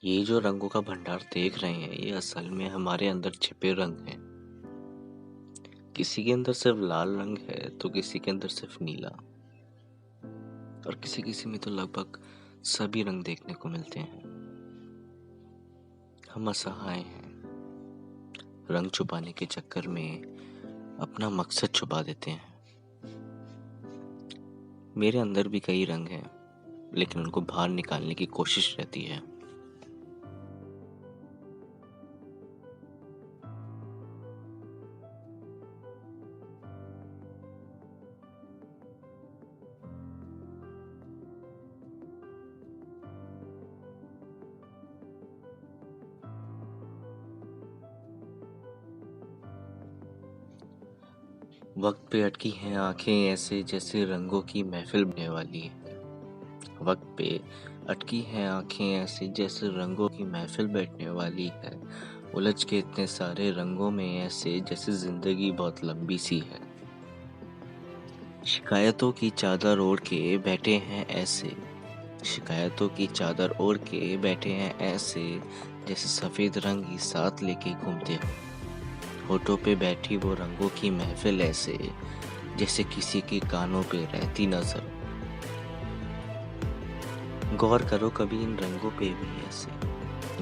ये जो रंगों का भंडार देख रहे हैं, ये असल में हमारे अंदर छिपे रंग हैं। किसी के अंदर सिर्फ लाल रंग है तो किसी के अंदर सिर्फ नीला, और किसी किसी में तो लगभग सभी रंग देखने को मिलते हैं। हम असहाय हैं, रंग छुपाने के चक्कर में अपना मकसद छुपा देते हैं। मेरे अंदर भी कई रंग हैं, लेकिन उनको बाहर निकालने की कोशिश रहती है। वक्त पे अटकी हैं आंखें ऐसे जैसे रंगों की महफिल बनने वाली है। वक्त पे अटकी हैं आंखें ऐसे जैसे रंगों की महफिल बैठने वाली है। उलझ के इतने सारे रंगों में ऐसे जैसे जिंदगी बहुत लंबी सी है। शिकायतों की चादर ओढ़ के बैठे हैं ऐसे, शिकायतों की चादर ओढ़ के बैठे हैं ऐसे जैसे सफेद रंग ही साथ लेके घूमते हो। होठों पे बैठी वो रंगों की महफिल ऐसे जैसे किसी के कानों पे रहती नजर। गौर करो कभी इन रंगों पे भी ऐसे,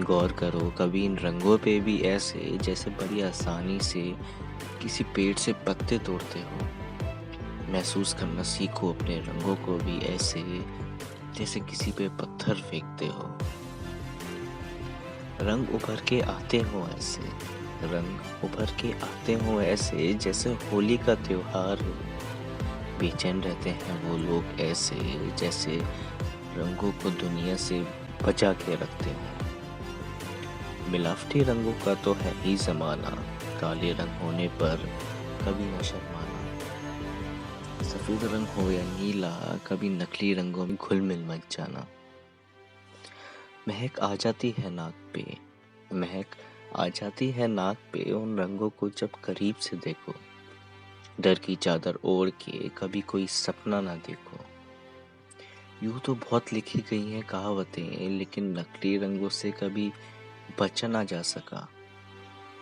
गौर करो कभी इन रंगों पे भी ऐसे जैसे बड़ी आसानी से किसी पेड़ से पत्ते तोड़ते हो। महसूस करना सीखो अपने रंगों को भी ऐसे जैसे किसी पे पत्थर फेंकते हो। रंग उभर के आते हो ऐसे, रंग उभर के आते हो ऐसे जैसे होली का त्योहार हो। बेचैन रहते हैं वो लोग ऐसे जैसे रंगों को दुनिया से बचा के रखते हैं। मिलावटी रंगों का तो है ही जमाना, काले रंग होने पर कभी न शर्माना। सफेद रंग हो या नीला, कभी नकली रंगों में घुल मिल मत जाना। महक आ जाती है नाक पे, महक आ जाती है नाक पे उन रंगों को जब करीब से देखो। डर की चादर ओढ़ के कभी कोई सपना ना देखो। यूं तो बहुत लिखी गई हैं कहावतें, लेकिन नकली रंगों से कभी बचा ना जा सका।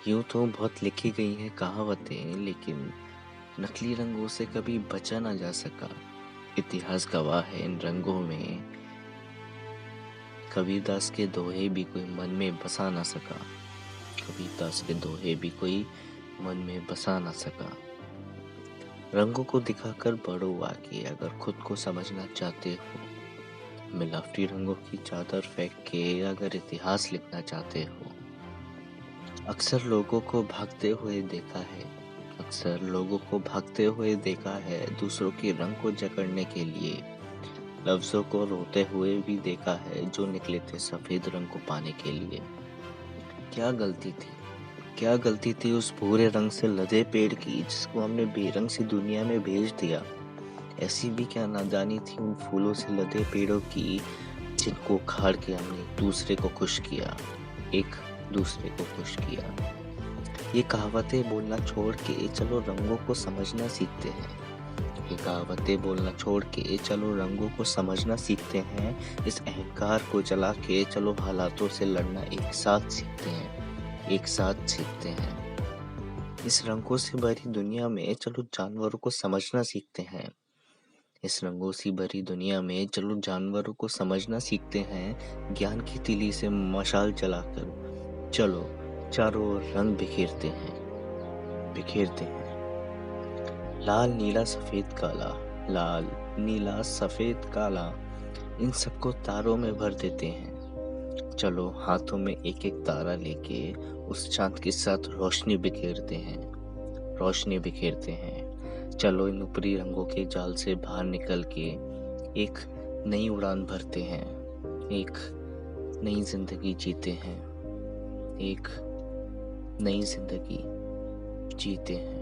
यूं तो बहुत लिखी गई हैं कहावतें, लेकिन नकली रंगों से कभी बचा ना जा सका। इतिहास गवाह है इन रंगों में, कबीरदास के दोहे भी कोई मन में बसा ना सका। कबीरदास के दोहे भी कोई मन में बसा ना सका। रंगों को दिखाकर बढ़ो आगे अगर खुद को समझना चाहते हो। मिलावटी रंगों की चादर फेंक के अगर इतिहास लिखना चाहते हो। अक्सर लोगों को भागते हुए देखा है, अक्सर लोगों को भागते हुए देखा है दूसरों के रंग को जकड़ने के लिए। लफ्जों को रोते हुए भी देखा है जो निकले थे सफेद रंग को पाने के लिए। क्या गलती थी, क्या गलती थी उस भूरे रंग से लदे पेड़ की जिसको हमने बेरंग सी दुनिया में भेज दिया। ऐसी भी क्या नादानी थी उन फूलों से लदे पेड़ों की जिनको उखाड़ के हमने एक दूसरे को खुश किया, एक दूसरे को खुश किया। ये कहावतें बोलना छोड़ के चलो रंगों को समझना सीखते हैं। ये कहावतें बोलना छोड़ के चलो रंगों को समझना सीखते हैं। इस अहंकार को जला के चलो हालातों से लड़ना एक साथ सीखते हैं, एक साथ सीखते हैं। इस रंगों से भरी दुनिया में चलो जानवरों को समझना सीखते हैं। इस रंगों से भरी दुनिया में चलो जानवरों को समझना सीखते हैं। ज्ञान की तीली से मशाल जलाकर चलो चारों ओर रंग बिखेरते हैं, बिखेरते हैं। लाल नीला सफेद काला, लाल नीला सफेद काला, इन सबको तारों में भर देते हैं। चलो हाथों में एक एक तारा लेके उस चांद के साथ रोशनी बिखेरते हैं, रोशनी बिखेरते हैं। चलो इन ऊपरी रंगों के जाल से बाहर निकल के एक नई उड़ान भरते हैं, एक नई जिंदगी जीते हैं, एक नई जिंदगी जीते हैं।